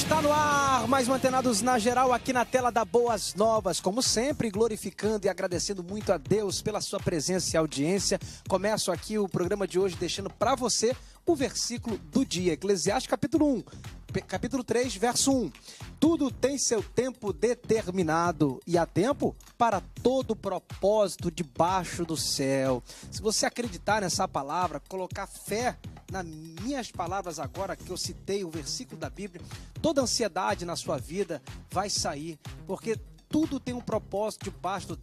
Está no ar, mais um Antenados na Geral, aqui na tela da Boas Novas. Como sempre, glorificando e agradecendo muito a Deus pela sua presença e audiência. Começo aqui o programa de hoje deixando para você o versículo do dia. Eclesiastes capítulo 3, verso 1. Tudo tem seu tempo determinado e há tempo para todo propósito debaixo do céu. Se você acreditar nessa palavra, colocar fé nas minhas palavras agora, que eu citei o versículo da Bíblia, toda ansiedade na sua vida vai sair, porque tudo tem um propósito debaixo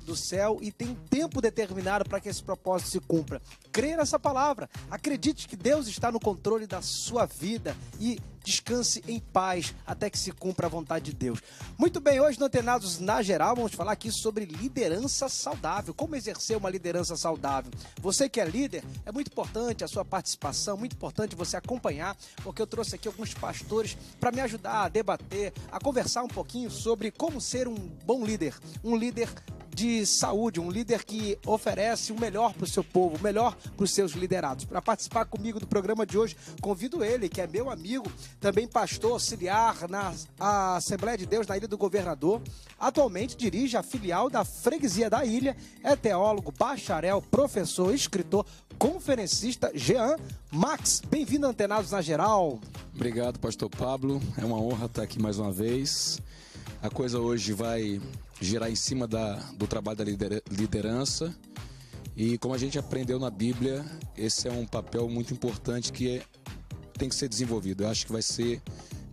do céu e tem um tempo determinado para que esse propósito se cumpra. Creia nessa palavra, acredite que Deus está no controle da sua vida e descanse em paz até que se cumpra a vontade de Deus. Muito bem, hoje no Antenados na Geral vamos falar aqui sobre liderança saudável, como exercer uma liderança saudável. Você que é líder, é muito importante a sua participação, muito importante você acompanhar, porque eu trouxe aqui alguns pastores para me ajudar a debater, a conversar um pouquinho sobre como ser um bom líder, um líder de saúde, um líder que oferece o melhor para o seu povo, o melhor para os seus liderados. Para participar comigo do programa de hoje, convido ele, que é meu amigo, também pastor auxiliar na Assembleia de Deus na Ilha do Governador, atualmente dirige a filial da Freguesia da Ilha, é teólogo, bacharel, professor, escritor, conferencista, Jean Max. Bem-vindo a Antenados na Geral. Obrigado, pastor Pablo, é uma honra estar aqui mais uma vez. A coisa hoje vai girar em cima do trabalho da liderança e, como a gente aprendeu na Bíblia, esse é um papel muito importante que tem que ser desenvolvido. Eu acho que vai ser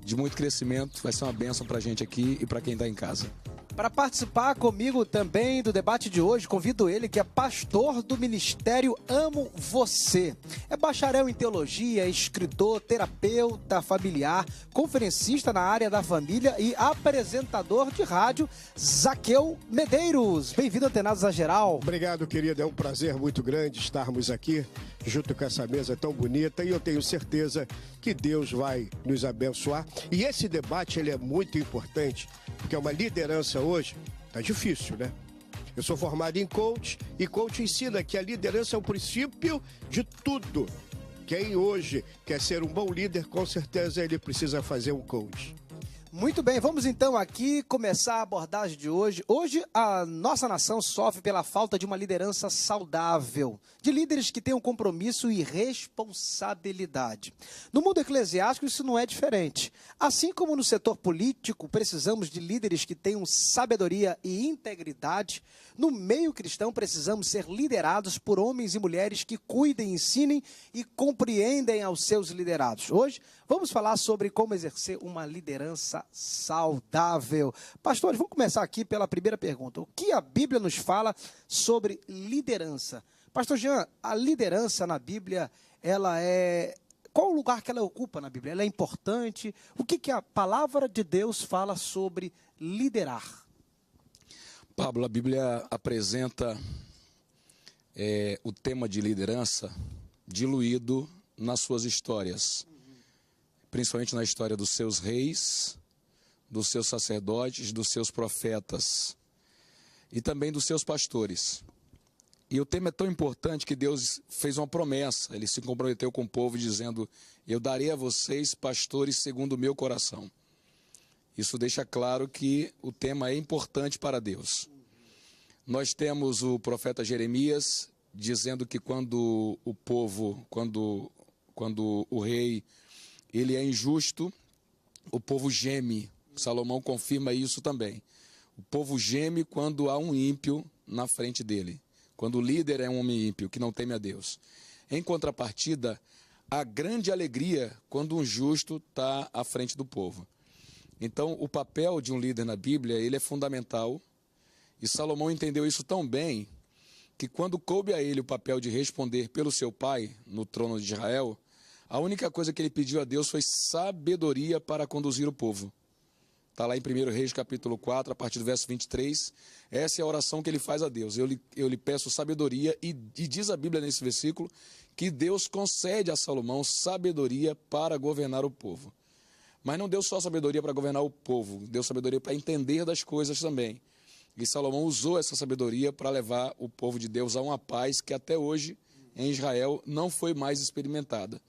de muito crescimento, vai ser uma bênção para a gente aqui e para quem está em casa. Para participar comigo também do debate de hoje, convido ele, que é pastor do Ministério Amo Você. É bacharel em teologia, escritor, terapeuta familiar, conferencista na área da família e apresentador de rádio, Zaqueu Medeiros. Bem-vindo, Antenados na Geral. Obrigado, querido. É um prazer muito grande estarmos aqui junto com essa mesa tão bonita e eu tenho certeza que Deus vai nos abençoar. E esse debate ele é muito importante, porque é uma liderança hoje, tá difícil, né? Eu sou formado em coach e coach ensina que a liderança é o princípio de tudo. Quem hoje quer ser um bom líder, com certeza ele precisa fazer um coach. Muito bem, vamos então aqui começar a abordagem de hoje. Hoje a nossa nação sofre pela falta de uma liderança saudável, de líderes que tenham compromisso e responsabilidade. No mundo eclesiástico isso não é diferente. Assim como no setor político precisamos de líderes que tenham sabedoria e integridade, no meio cristão precisamos ser liderados por homens e mulheres que cuidem, ensinem e compreendem aos seus liderados. Hoje vamos falar sobre como exercer uma liderança saudável. Pastores, vamos começar aqui pela primeira pergunta. O que a Bíblia nos fala sobre liderança? Pastor Jean, a liderança na Bíblia, qual o lugar que ela ocupa na Bíblia? Ela é importante? O que a palavra de Deus fala sobre liderar? Pablo, a Bíblia apresenta o tema de liderança diluído nas suas histórias, principalmente na história dos seus reis, dos seus sacerdotes, dos seus profetas e também dos seus pastores. E o tema é tão importante que Deus fez uma promessa, ele se comprometeu com o povo dizendo: eu darei a vocês pastores segundo o meu coração. Isso deixa claro que o tema é importante para Deus. Nós temos o profeta Jeremias dizendo que quando o rei ele é injusto, o povo geme. Salomão confirma isso também. O povo geme quando há um ímpio na frente dele. Quando o líder é um homem ímpio, que não teme a Deus. Em contrapartida, há grande alegria quando um justo está à frente do povo. Então, o papel de um líder na Bíblia, ele é fundamental. E Salomão entendeu isso tão bem, que quando coube a ele o papel de responder pelo seu pai no trono de Israel, a única coisa que ele pediu a Deus foi sabedoria para conduzir o povo. Está lá em 1 Reis, capítulo 4, a partir do verso 23. Essa é a oração que ele faz a Deus. Eu lhe peço sabedoria e diz a Bíblia nesse versículo que Deus concede a Salomão sabedoria para governar o povo. Mas não deu só sabedoria para governar o povo, deu sabedoria para entender das coisas também. E Salomão usou essa sabedoria para levar o povo de Deus a uma paz que até hoje em Israel não foi mais experimentada.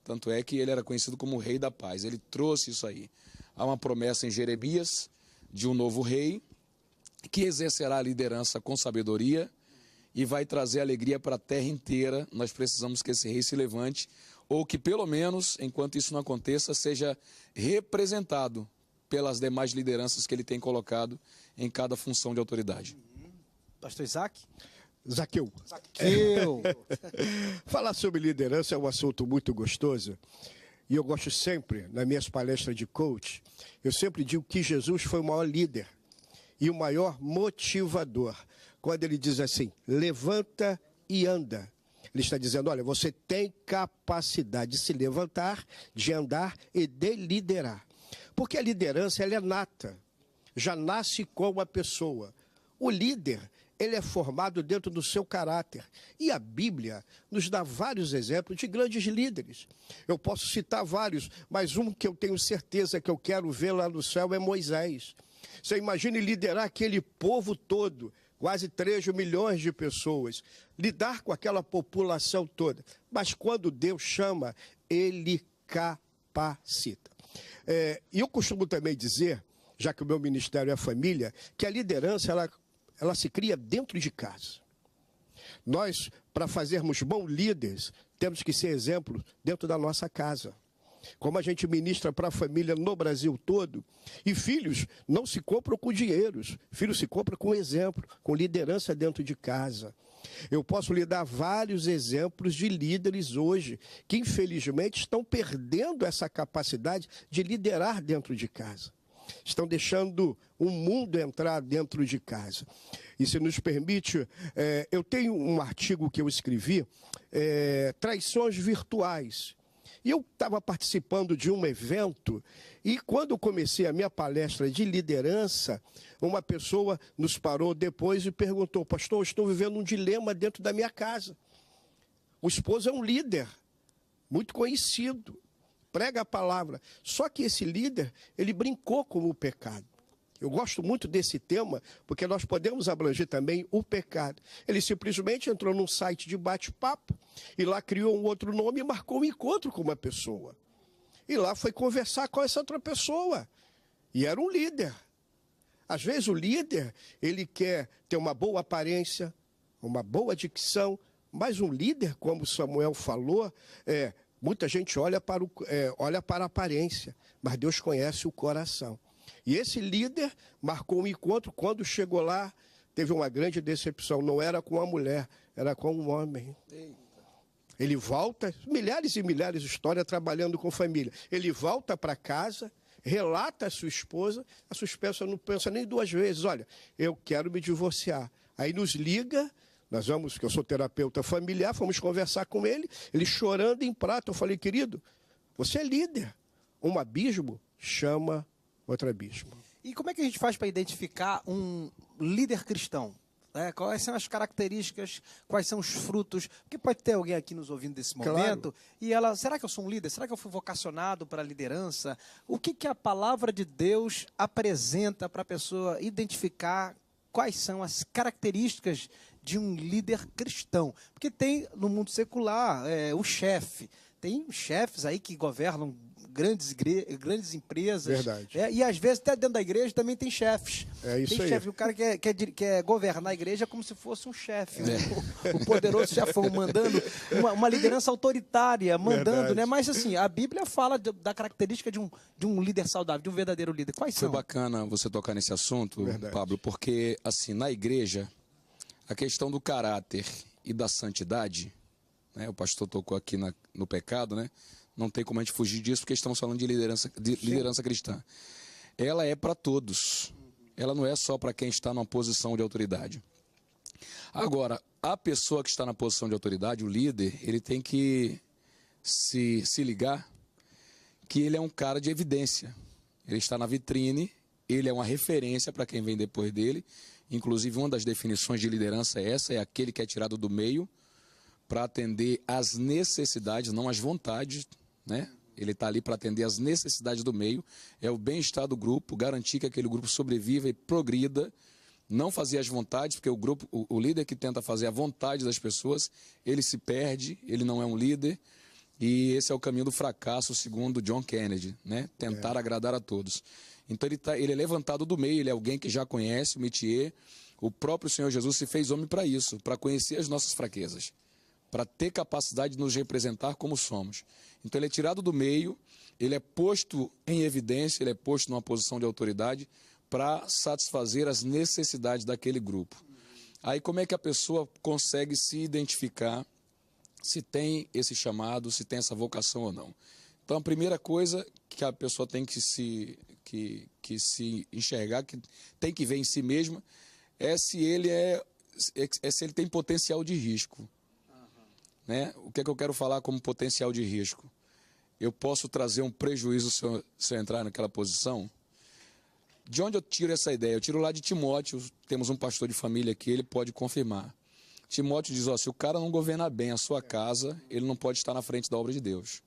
Tanto é que ele era conhecido como o Rei da Paz. Ele trouxe isso aí. Há uma promessa em Jeremias de um novo rei que exercerá a liderança com sabedoria e vai trazer alegria para a terra inteira. Nós precisamos que esse rei se levante, ou que pelo menos, enquanto isso não aconteça, seja representado pelas demais lideranças que ele tem colocado em cada função de autoridade. Pastor Isaac? Zaqueu. Falar sobre liderança é um assunto muito gostoso. E eu gosto sempre, nas minhas palestras de coach, eu sempre digo que Jesus foi o maior líder e o maior motivador. Quando ele diz assim, levanta e anda. Ele está dizendo, olha, você tem capacidade de se levantar, de andar e de liderar. Porque a liderança, ela é nata, já nasce com a pessoa. O líder, ele é formado dentro do seu caráter. E a Bíblia nos dá vários exemplos de grandes líderes. Eu posso citar vários, mas um que eu tenho certeza que eu quero ver lá no céu é Moisés. Você imagine liderar aquele povo todo, quase 3 milhões de pessoas, lidar com aquela população toda. Mas quando Deus chama, ele capacita. E eu costumo também dizer, já que o meu ministério é a família, que a liderança, ela se cria dentro de casa. Nós, para fazermos bons líderes, temos que ser exemplo dentro da nossa casa. Como a gente ministra para a família no Brasil todo, e filhos não se compram com dinheiros, filhos se compram com exemplo, com liderança dentro de casa. Eu posso lhe dar vários exemplos de líderes hoje que, infelizmente, estão perdendo essa capacidade de liderar dentro de casa. Estão deixando o mundo entrar dentro de casa. E se nos permite, eu tenho um artigo que eu escrevi, Traições Virtuais. E eu estava participando de um evento e quando eu comecei a minha palestra de liderança, uma pessoa nos parou depois e perguntou, pastor, eu estou vivendo um dilema dentro da minha casa. O esposo é um líder muito conhecido, prega a palavra. Só que esse líder, ele brincou com o pecado. Eu gosto muito desse tema, porque nós podemos abranger também o pecado. Ele simplesmente entrou num site de bate-papo e lá criou um outro nome e marcou um encontro com uma pessoa. E lá foi conversar com essa outra pessoa. E era um líder. Às vezes o líder, ele quer ter uma boa aparência, uma boa dicção, mas um líder, como Samuel falou, muita gente olha para a aparência, mas Deus conhece o coração. E esse líder marcou um encontro, quando chegou lá, teve uma grande decepção, não era com a mulher, era com um homem. Ele volta, milhares e milhares de histórias trabalhando com família. Ele volta para casa, relata a sua esposa não pensa nem 2 vezes, olha, eu quero me divorciar. Aí nos liga, que eu sou terapeuta familiar, fomos conversar com ele, ele chorando em prato. Eu falei, querido, você é líder. Um abismo chama outro abismo. E como é que a gente faz para identificar um líder cristão? Quais são as características, quais são os frutos? Porque pode ter alguém aqui nos ouvindo nesse momento, claro. E será que eu sou um líder? Será que eu fui vocacionado para a liderança? O que a palavra de Deus apresenta para a pessoa identificar quais são as características de um líder cristão? Porque tem no mundo secular o chefe, tem chefes aí que governam grandes empresas. Verdade. E às vezes até dentro da igreja também tem chefes. É isso tem aí. chefe, o cara quer governar a igreja como se fosse um chefe. O poderoso chefão mandando, uma liderança autoritária, mandando, Verdade. né? Mas assim, a Bíblia fala da característica de um líder saudável, de um verdadeiro líder. Quais são? Foi bacana você tocar nesse assunto, Verdade. Pablo, porque assim, na igreja, a questão do caráter e da santidade, né? O pastor tocou aqui no pecado, né? Não tem como a gente fugir disso, porque estamos falando de liderança cristã. Ela é para todos. Ela não é só para quem está numa posição de autoridade. Agora, a pessoa que está na posição de autoridade, o líder, ele tem que se ligar que ele é um cara de evidência. Ele está na vitrine, ele é uma referência para quem vem depois dele. Inclusive, uma das definições de liderança é essa, é aquele que é tirado do meio para atender às necessidades, não às vontades, né? Ele está ali para atender às necessidades do meio, é o bem-estar do grupo, garantir que aquele grupo sobreviva e progrida, não fazer as vontades, porque o líder que tenta fazer a vontade das pessoas, ele se perde, ele não é um líder. E esse é o caminho do fracasso, segundo John Kennedy, né? Tentar agradar a todos. Então ele é levantado do meio, ele é alguém que já conhece o métier. O próprio Senhor Jesus se fez homem para isso, para conhecer as nossas fraquezas, para ter capacidade de nos representar como somos. Então ele é tirado do meio, ele é posto em evidência, ele é posto numa posição de autoridade para satisfazer as necessidades daquele grupo. Aí como é que a pessoa consegue se identificar se tem esse chamado, se tem essa vocação ou não? Então a primeira coisa que a pessoa tem que se enxergar, que tem que ver em si mesma, é se ele se ele tem potencial de risco. Né? O que é que eu quero falar como potencial de risco? Eu posso trazer um prejuízo se eu entrar naquela posição? De onde eu tiro essa ideia? Eu tiro lá de Timóteo, temos um pastor de família aqui, ele pode confirmar. Timóteo diz, se o cara não governa bem a sua casa, ele não pode estar na frente da obra de Deus.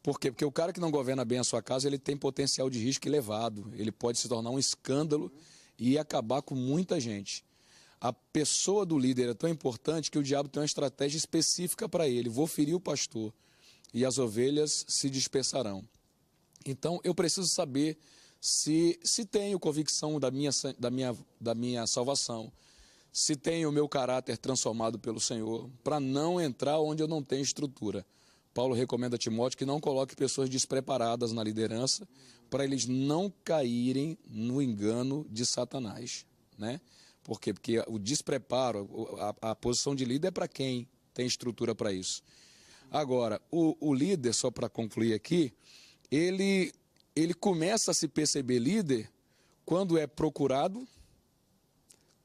Por quê? Porque o cara que não governa bem a sua casa, ele tem potencial de risco elevado. Ele pode se tornar um escândalo e acabar com muita gente. A pessoa do líder é tão importante que o diabo tem uma estratégia específica para ele. Vou ferir o pastor e as ovelhas se dispersarão. Então, eu preciso saber se tenho convicção da minha salvação, se tenho o meu caráter transformado pelo Senhor, para não entrar onde eu não tenho estrutura. Paulo recomenda a Timóteo que não coloque pessoas despreparadas na liderança, para eles não caírem no engano de Satanás, né? Por quê? Porque o despreparo, a posição de líder é para quem tem estrutura para isso. Agora, o líder, só para concluir aqui, ele começa a se perceber líder quando é procurado,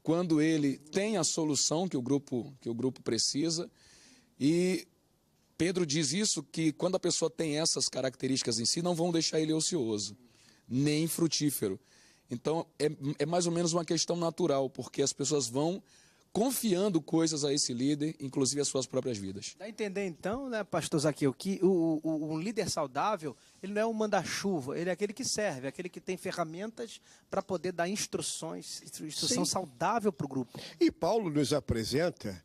quando ele tem a solução que o grupo precisa. E Pedro diz isso, que quando a pessoa tem essas características em si, não vão deixar ele ocioso, nem frutífero. Então, é mais ou menos uma questão natural, porque as pessoas vão confiando coisas a esse líder, inclusive as suas próprias vidas. Dá a entender então, né, pastor Zaqueu, que um líder saudável, ele não é um manda-chuva, ele é aquele que serve, aquele que tem ferramentas para poder dar instrução saudável para o grupo. E Paulo nos apresenta,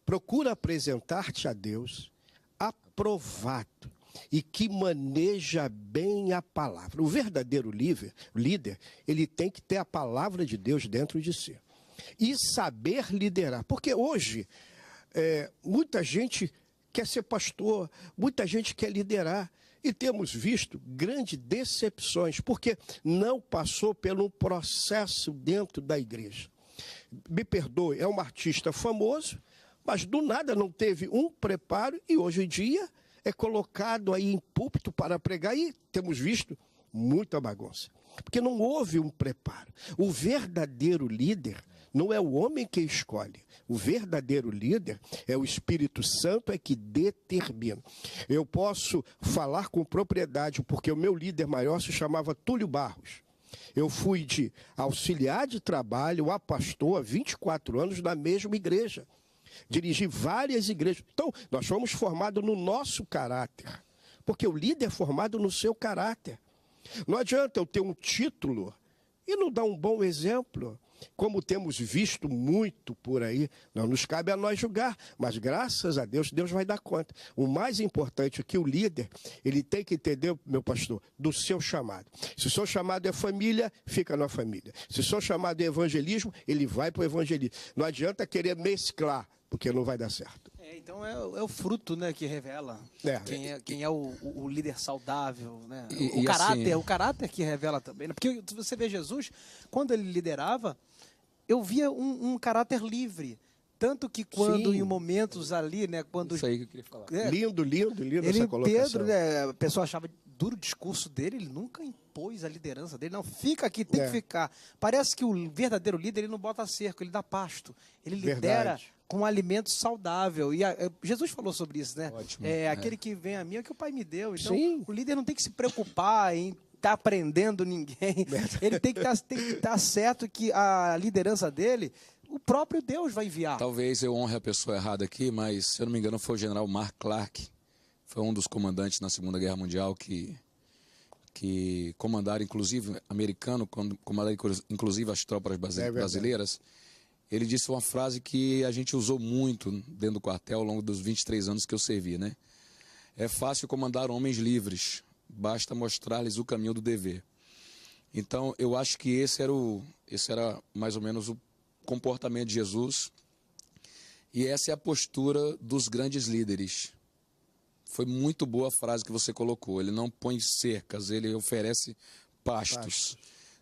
procura apresentar-te a Deus aprovado e que maneja bem a palavra. O verdadeiro líder, ele tem que ter a palavra de Deus dentro de si. E saber liderar. Porque hoje, muita gente quer ser pastor, muita gente quer liderar. E temos visto grandes decepções, porque não passou pelo processo dentro da igreja. Me perdoe, é um artista famoso, mas do nada não teve um preparo e hoje em dia é colocado aí em púlpito para pregar e temos visto muita bagunça. Porque não houve um preparo. O verdadeiro líder não é o homem que escolhe. O verdadeiro líder é o Espírito Santo que determina. Eu posso falar com propriedade, porque o meu líder maior se chamava Túlio Barros. Eu fui de auxiliar de trabalho a pastor há 24 anos na mesma igreja. Dirigi várias igrejas. Então, nós fomos formados no nosso caráter. Porque o líder é formado no seu caráter. Não adianta eu ter um título e não dar um bom exemplo. Como temos visto muito por aí, não nos cabe a nós julgar, mas graças a Deus, Deus vai dar conta. O mais importante é que o líder, ele tem que entender, meu pastor, do seu chamado. Se o seu chamado é família, fica na família. Se o seu chamado é evangelismo, ele vai para o evangelismo. Não adianta querer mesclar, porque não vai dar certo. Então é o fruto, né, que revela quem é o líder saudável, né? O caráter que revela também, né? Porque você vê Jesus, quando ele liderava, eu via um caráter livre. Tanto que quando, em momentos ali, né, quando... Isso aí que eu queria falar. Lindo essa colocação. Pedro, né, a pessoa achava duro o discurso dele, ele nunca impôs a liderança dele. Não, fica aqui, tem que ficar. Parece que o verdadeiro líder, ele não bota cerco, ele dá pasto. Ele lidera com um alimento saudável. E Jesus falou sobre isso, né? Ótimo. Aquele que vem a mim é o que o Pai me deu. Então, Sim. o líder não tem que se preocupar em estar aprendendo ninguém. Ele tem que estar certo que a liderança dele, o próprio Deus vai enviar. Talvez eu honre a pessoa errada aqui, mas, se eu não me engano, foi o general Mark Clark. Foi um dos comandantes na Segunda Guerra Mundial que comandaram, inclusive, americano, comandaram, inclusive, as tropas brasileiras. Ele disse uma frase que a gente usou muito dentro do quartel ao longo dos 23 anos que eu servi, né? É fácil comandar homens livres, basta mostrar-lhes o caminho do dever. Então, eu acho que esse era mais ou menos o comportamento de Jesus, e essa é a postura dos grandes líderes. Foi muito boa a frase que você colocou. Ele não põe cercas, ele oferece pastos.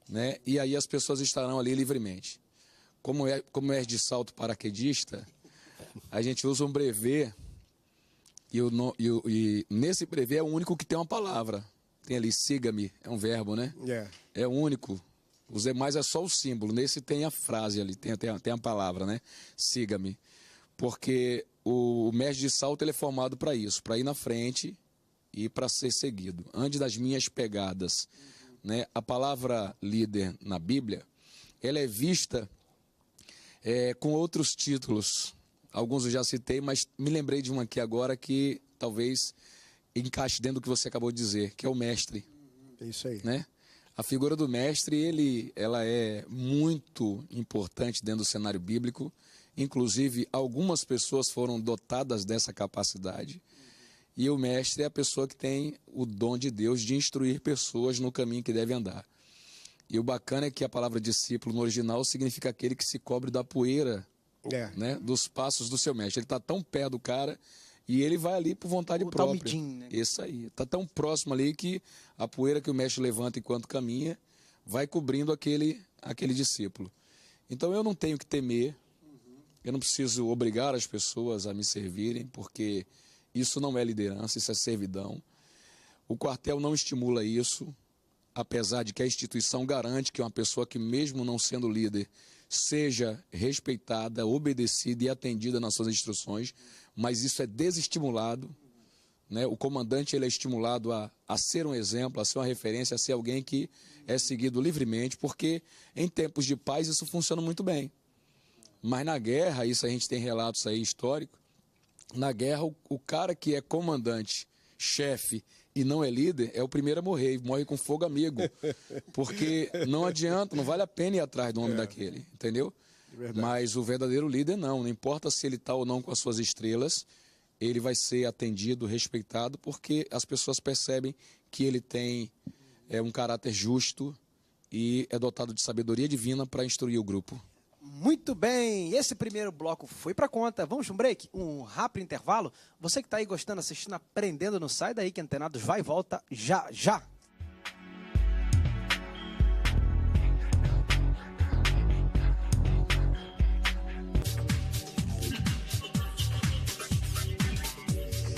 Né? E aí as pessoas estarão ali livremente. Como é de salto paraquedista, a gente usa um brevê, e nesse brevê é o único que tem uma palavra. Tem ali, siga-me, é um verbo, né? É o único. Os demais é só o símbolo. Nesse tem a frase ali, tem a palavra, né? Siga-me. Porque o mestre de salto ele é formado para isso, para ir na frente e para ser seguido. Ande das minhas pegadas. Né? A palavra líder na Bíblia, ela é vista com outros títulos. Alguns eu já citei, mas me lembrei de um aqui agora que talvez encaixe dentro do que você acabou de dizer, que é o mestre. É isso aí. Né? A figura do mestre, ela é muito importante dentro do cenário bíblico. Inclusive, algumas pessoas foram dotadas dessa capacidade. E o mestre é a pessoa que tem o dom de Deus de instruir pessoas no caminho que devem andar. E o bacana é que a palavra discípulo no original significa aquele que se cobre da poeira, né, dos passos do seu mestre. Ele está tão perto do cara e ele vai ali por vontade própria. Talmidim, né? Isso aí. Está tão próximo ali que a poeira que o mestre levanta enquanto caminha vai cobrindo aquele discípulo. Então eu não tenho que temer. Eu não preciso obrigar as pessoas a me servirem, porque isso não é liderança, isso é servidão. O quartel não estimula isso, apesar de que a instituição garante que uma pessoa que, mesmo não sendo líder, seja respeitada, obedecida e atendida nas suas instruções, mas isso é desestimulado. Né? O comandante ele é estimulado a ser um exemplo, a ser uma referência, a ser alguém que é seguido livremente, porque em tempos de paz isso funciona muito bem. Mas na guerra, isso a gente tem relatos aí históricos, na guerra o cara que é comandante, chefe e não é líder, é o primeiro a morrer, e morre com fogo amigo. Porque não adianta, não vale a pena ir atrás do homem daquele, entendeu? Mas o verdadeiro líder não importa se ele está ou não com as suas estrelas, ele vai ser atendido, respeitado, porque as pessoas percebem que ele tem um caráter justo e é dotado de sabedoria divina para instruir o grupo. Muito bem, esse primeiro bloco foi para conta. Vamos para um break, um rápido intervalo. Você que está aí gostando, assistindo, aprendendo, não sai daí que Antenados vai e volta já, já.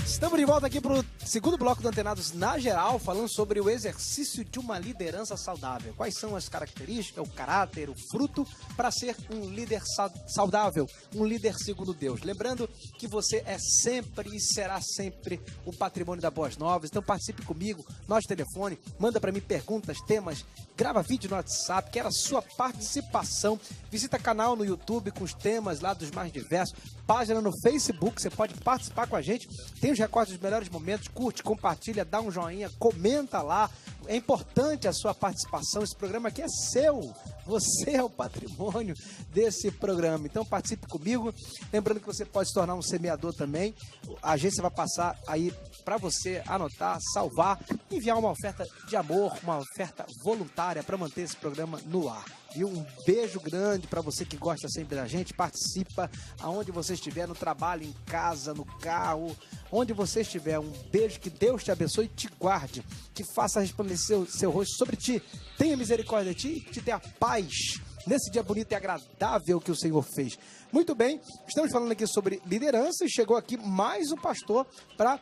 Estamos de volta aqui para o segundo bloco do Antenados na Geral, falando sobre o exercício de uma liderança saudável. Quais são as características, o caráter, o fruto para ser um líder saudável, um líder segundo Deus. Lembrando que você é sempre e será sempre o patrimônio da Boas Novas. Então participe comigo, nosso telefone, manda para mim perguntas, temas, grava vídeo no WhatsApp, quero a sua participação. Visita canal no YouTube com os temas lá dos mais diversos. Página no Facebook, você pode participar com a gente. Tem os recortes dos melhores momentos. Curte, compartilha, dá um joinha, comenta lá. É importante a sua participação. Esse programa aqui é seu. Você é o patrimônio desse programa. Então participe comigo. Lembrando que você pode se tornar um semeador também. A agência vai passar aí para você anotar, salvar, enviar uma oferta de amor, uma oferta voluntária para manter esse programa no ar. E um beijo grande para você que gosta sempre da gente, participa aonde você estiver, no trabalho, em casa, no carro, onde você estiver. Um beijo, que Deus te abençoe e te guarde, que faça resplandecer o seu rosto sobre ti, tenha misericórdia de ti e te dê a paz nesse dia bonito e agradável que o Senhor fez. Muito bem, estamos falando aqui sobre liderança e chegou aqui mais um pastor para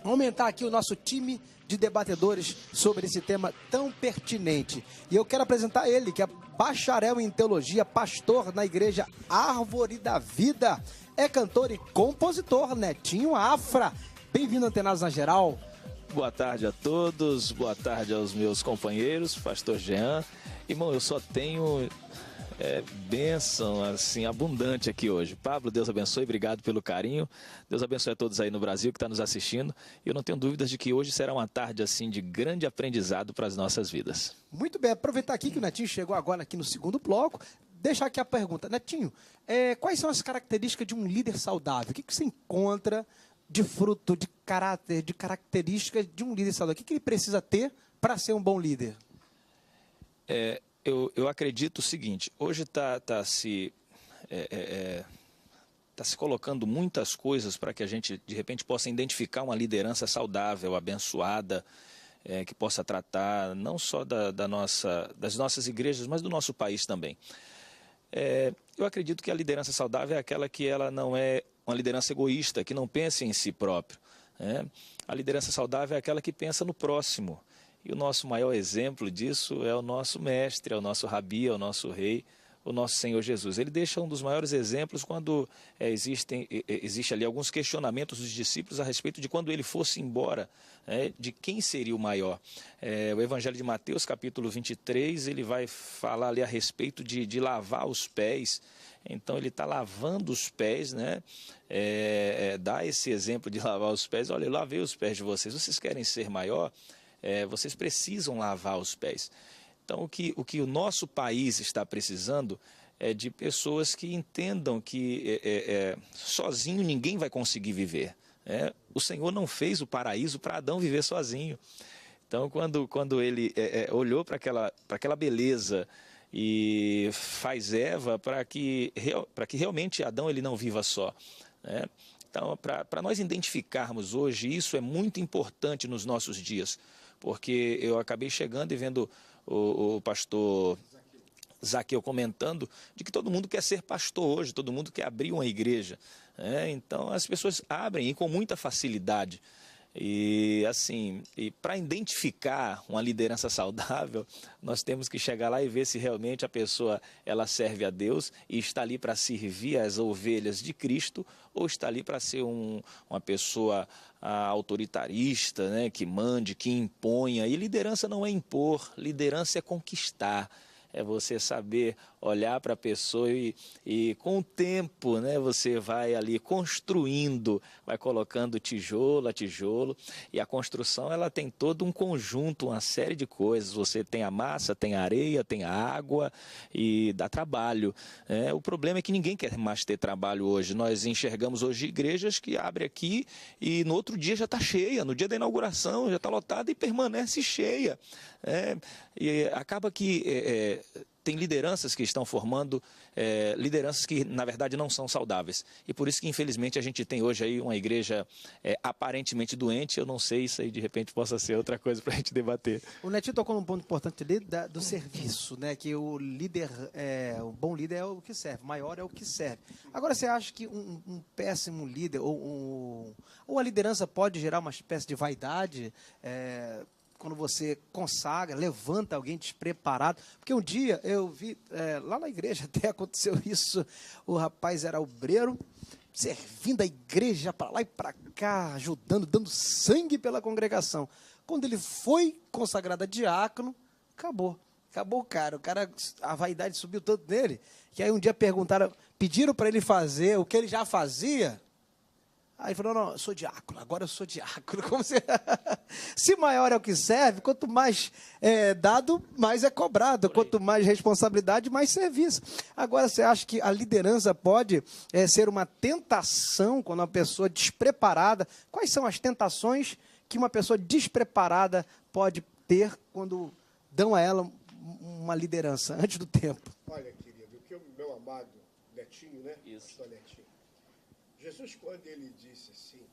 aumentar aqui o nosso time de debatedores sobre esse tema tão pertinente. E eu quero apresentar ele, que é bacharel em teologia, pastor na igreja Árvore da Vida, é cantor e compositor, Netinho Afra. Bem-vindo, Antenados na Geral. Boa tarde a todos, boa tarde aos meus companheiros, pastor Jean. Irmão, eu só tenho bênção assim, abundante aqui hoje. Pablo, Deus abençoe, obrigado pelo carinho. Deus abençoe a todos aí no Brasil que está nos assistindo. Eu não tenho dúvidas de que hoje será uma tarde assim de grande aprendizado para as nossas vidas. Muito bem, aproveitar aqui que o Netinho chegou agora aqui no segundo bloco, deixar aqui a pergunta. Netinho, quais são as características de um líder saudável? O que você encontra de fruto, de caráter, de características de um líder saudável? O que ele precisa ter para ser um bom líder? Eu acredito o seguinte, hoje está se colocando muitas coisas para que a gente, de repente, possa identificar uma liderança saudável, abençoada, que possa tratar não só das nossas igrejas, mas do nosso país também. Eu acredito que a liderança saudável é aquela que ela não é uma liderança egoísta, que não pensa em si próprio. A liderança saudável é aquela que pensa no próximo. E o nosso maior exemplo disso é o nosso mestre, é o nosso rabi, é o nosso rei, o nosso Senhor Jesus. Ele deixa um dos maiores exemplos quando existe ali alguns questionamentos dos discípulos a respeito de quando ele fosse embora, de quem seria o maior. O Evangelho de Mateus, capítulo 23, ele vai falar ali a respeito de lavar os pés. Então ele está lavando os pés, né? Dá esse exemplo de lavar os pés. Olha, eu lavei os pés de vocês. Vocês querem ser maior? Vocês precisam lavar os pés. Então, o que o nosso país está precisando é de pessoas que entendam que sozinho ninguém vai conseguir viver. O Senhor não fez o paraíso para Adão viver sozinho. Então, quando ele olhou para aquela beleza e faz Eva para que realmente Adão ele não viva só, né? Então, para nós identificarmos hoje, isso é muito importante nos nossos dias, porque eu acabei chegando e vendo o pastor Zaqueu comentando de que todo mundo quer ser pastor hoje, todo mundo quer abrir uma igreja. Então as pessoas abrem e com muita facilidade. E assim, para identificar uma liderança saudável, nós temos que chegar lá e ver se realmente a pessoa ela serve a Deus e está ali para servir as ovelhas de Cristo, ou está ali para ser uma pessoa autoritarista, né, que mande, que imponha. E liderança não é impor, liderança é conquistar. É você saber olhar para a pessoa e com o tempo, né, você vai ali construindo, vai colocando tijolo a tijolo. E a construção ela tem todo um conjunto, uma série de coisas. Você tem a massa, tem a areia, tem a água e dá trabalho. O problema é que ninguém quer mais ter trabalho hoje. Nós enxergamos hoje igrejas que abrem aqui e no outro dia já está cheia. No dia da inauguração já está lotada e permanece cheia. E acaba que tem lideranças que estão formando lideranças que, na verdade, não são saudáveis. E por isso que, infelizmente, a gente tem hoje aí uma igreja aparentemente doente. Eu não sei, isso aí de repente possa ser outra coisa para a gente debater. O Netinho tocou num ponto importante ali do serviço, né? Que o líder, o bom líder é o que serve, o maior é o que serve. Agora, você acha que um péssimo líder ou a liderança pode gerar uma espécie de vaidade? Quando você consagra, levanta alguém despreparado. Porque um dia eu vi, lá na igreja até aconteceu isso, o rapaz era obreiro, servindo a igreja para lá e para cá, ajudando, dando sangue pela congregação. Quando ele foi consagrado a diácono, acabou o cara, a vaidade subiu tanto nele, que aí um dia pediram para ele fazer o que ele já fazia. Aí ele falou, não, eu sou diácono, agora eu sou diácono. Como se maior é o que serve, quanto mais dado, mais é cobrado. Quanto mais responsabilidade, mais serviço. Agora, você acha que a liderança pode ser uma tentação quando uma pessoa despreparada... Quais são as tentações que uma pessoa despreparada pode ter quando dão a ela uma liderança antes do tempo? Olha, querido, o que o meu amado Netinho, né? Isso. Pastor Netinho. Jesus, quando ele disse assim,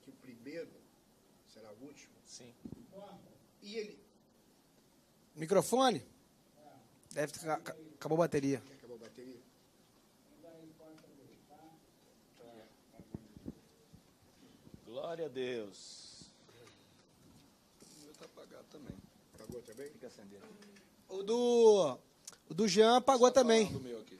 que o primeiro será o último. Sim. E ele... Microfone? Deve ter... Acabou a bateria. Acabou a bateria? Glória a Deus. O meu está apagado também. Apagou também? Fica acendendo. O do Jean apagou também. Do meu aqui.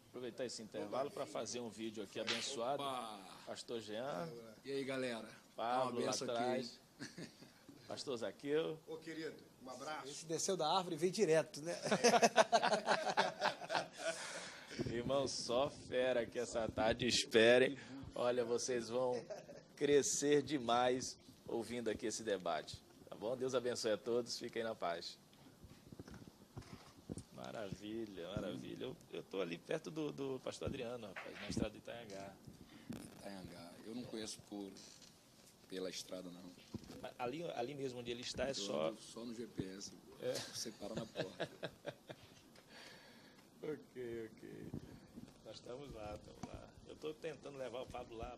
Aproveitar esse intervalo para fazer um vídeo aqui abençoado. Pastor Jean. E aí, galera? Pablo Uma lá benção atrás. Pastor Zaqueu. Ô, querido, um abraço. Esse desceu da árvore e veio direto, né? Irmão, só fera aqui essa tarde. Esperem. Olha, vocês vão crescer demais ouvindo aqui esse debate. Tá bom? Deus abençoe a todos, fiquem na paz. Maravilha, maravilha. Eu estou ali perto do pastor Adriano, rapaz, na estrada de Itanhangá. Eu não conheço pela estrada, não. Ali mesmo onde ele está é só... Só no GPS. Você para na porta. Ok. Nós estamos lá. Eu estou tentando levar o Pablo lá,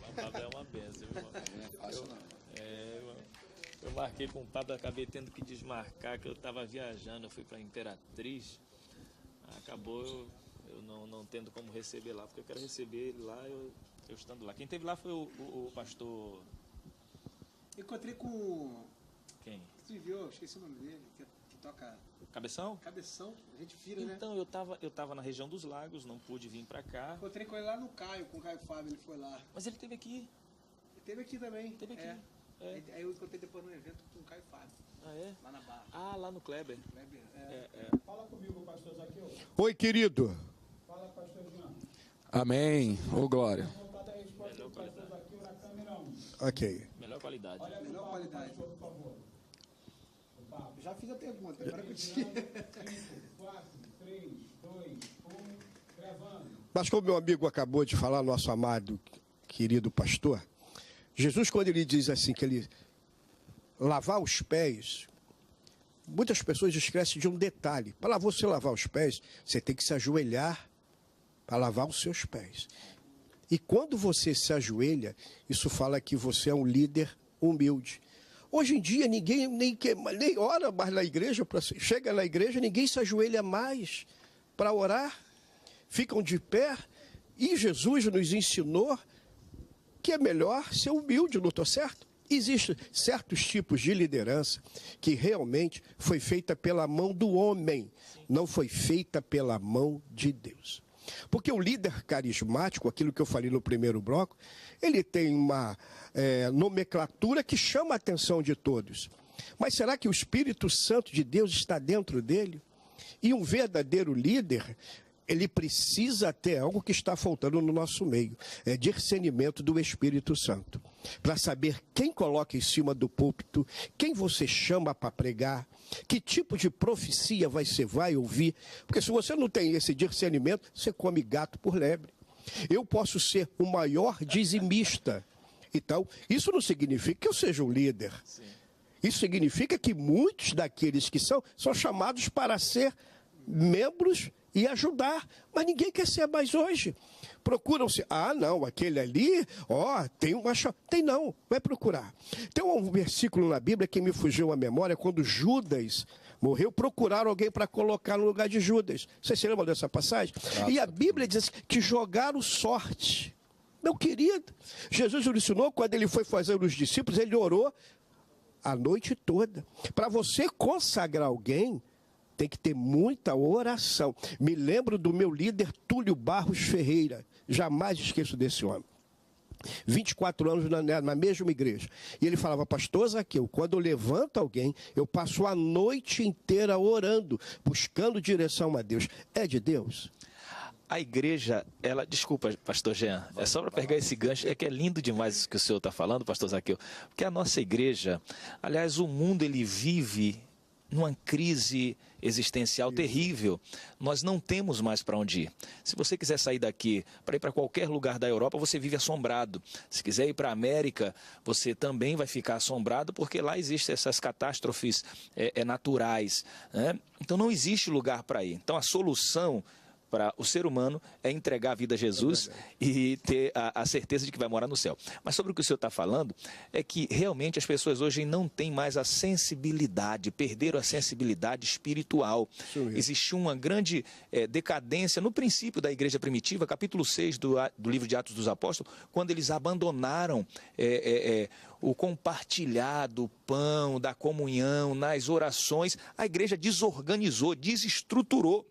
o Pablo é uma benção, irmão. Não é fácil, não. Irmão. Eu marquei com o Pablo, acabei tendo que desmarcar, que eu estava viajando, eu fui para Imperatriz. Acabou eu não tendo como receber lá, porque eu quero receber ele lá, eu estando lá. Quem esteve lá foi o pastor... Encontrei com... Quem? Você viu, esqueci o nome dele, que toca... Cabeção? Cabeção, a gente vira, né? Então, eu tava na região dos Lagos, não pude vir para cá. Encontrei com ele lá no Caio, com o Caio Fábio, ele foi lá. Mas ele esteve aqui. Ele esteve aqui também. Esteve aqui. Aí eu encontrei depois no evento com o Caio Fábio. Ah, é? Lá na Barra. Ah, lá no Kleber. Fala comigo, pastor Zaqueu. Oi, querido. Fala, pastor Jean. Amém. Ô, glória. Voltada a resposta do pastor Zaqueu na câmera 1. Ok. Melhor qualidade. Olha pro Melhor Pablo, qualidade. pastor, por favor. O Pablo. Já fiz a pergunta, agora que eu 5, 4, 3, 2, 1, gravando. Mas como meu amigo acabou de falar, nosso amado, querido pastor, Jesus, quando ele diz assim, que ele lavar os pés, muitas pessoas esquecem de um detalhe. Para você lavar os pés, você tem que se ajoelhar para lavar os seus pés. E quando você se ajoelha, isso fala que você é um líder humilde. Hoje em dia, ninguém nem ora mais na igreja. Chega na igreja, ninguém se ajoelha mais para orar. Ficam de pé. E Jesus nos ensinou que é melhor ser humilde, não estou certo? Existem certos tipos de liderança que realmente foi feita pela mão do homem, não foi feita pela mão de Deus. Porque o líder carismático, aquilo que eu falei no primeiro bloco, ele tem uma nomenclatura que chama a atenção de todos. Mas será que o Espírito Santo de Deus está dentro dele? E um verdadeiro líder, ele precisa ter algo que está faltando no nosso meio. É discernimento do Espírito Santo. Para saber quem coloca em cima do púlpito, quem você chama para pregar, que tipo de profecia você vai ouvir. Porque se você não tem esse discernimento, você come gato por lebre. Eu posso ser o maior dizimista. Então, isso não significa que eu seja um líder. Sim. Isso significa que muitos daqueles que são chamados para ser membros e ajudar, mas ninguém quer ser mais hoje. Procuram-se, não, aquele ali, tem uma... Tem não, vai procurar. Tem um versículo na Bíblia que me fugiu à memória, quando Judas morreu, procuraram alguém para colocar no lugar de Judas. Você se lembra dessa passagem? E a Bíblia diz que jogaram sorte. Meu querido, Jesus nos ensinou, quando ele foi fazer os discípulos, ele orou a noite toda. Para você consagrar alguém, tem que ter muita oração. Me lembro do meu líder Túlio Barros Ferreira. Jamais esqueço desse homem. 24 anos na mesma igreja. E ele falava, pastor Zaqueu, quando eu levanto alguém, eu passo a noite inteira orando, buscando direção a Deus. É de Deus? A igreja, desculpa, pastor Jean, é só para pegar esse gancho, é que é lindo demais isso que o senhor está falando, pastor Zaqueu, porque a nossa igreja, aliás, o mundo ele vive numa crise existencial terrível. Nós não temos mais para onde ir. Se você quiser sair daqui para ir para qualquer lugar da Europa, você vive assombrado. Se quiser ir para a América, você também vai ficar assombrado, porque lá existem essas catástrofes naturais, né? Então não existe lugar para ir. Então a solução para o ser humano é entregar a vida a Jesus e ter a certeza de que vai morar no céu. Mas sobre o que o senhor está falando, é que realmente as pessoas hoje não têm mais a sensibilidade, perderam a sensibilidade espiritual. Existiu uma grande decadência no princípio da igreja primitiva, capítulo 6 do livro de Atos dos Apóstolos, quando eles abandonaram o compartilhar do pão, da comunhão, nas orações. A igreja desorganizou, desestruturou.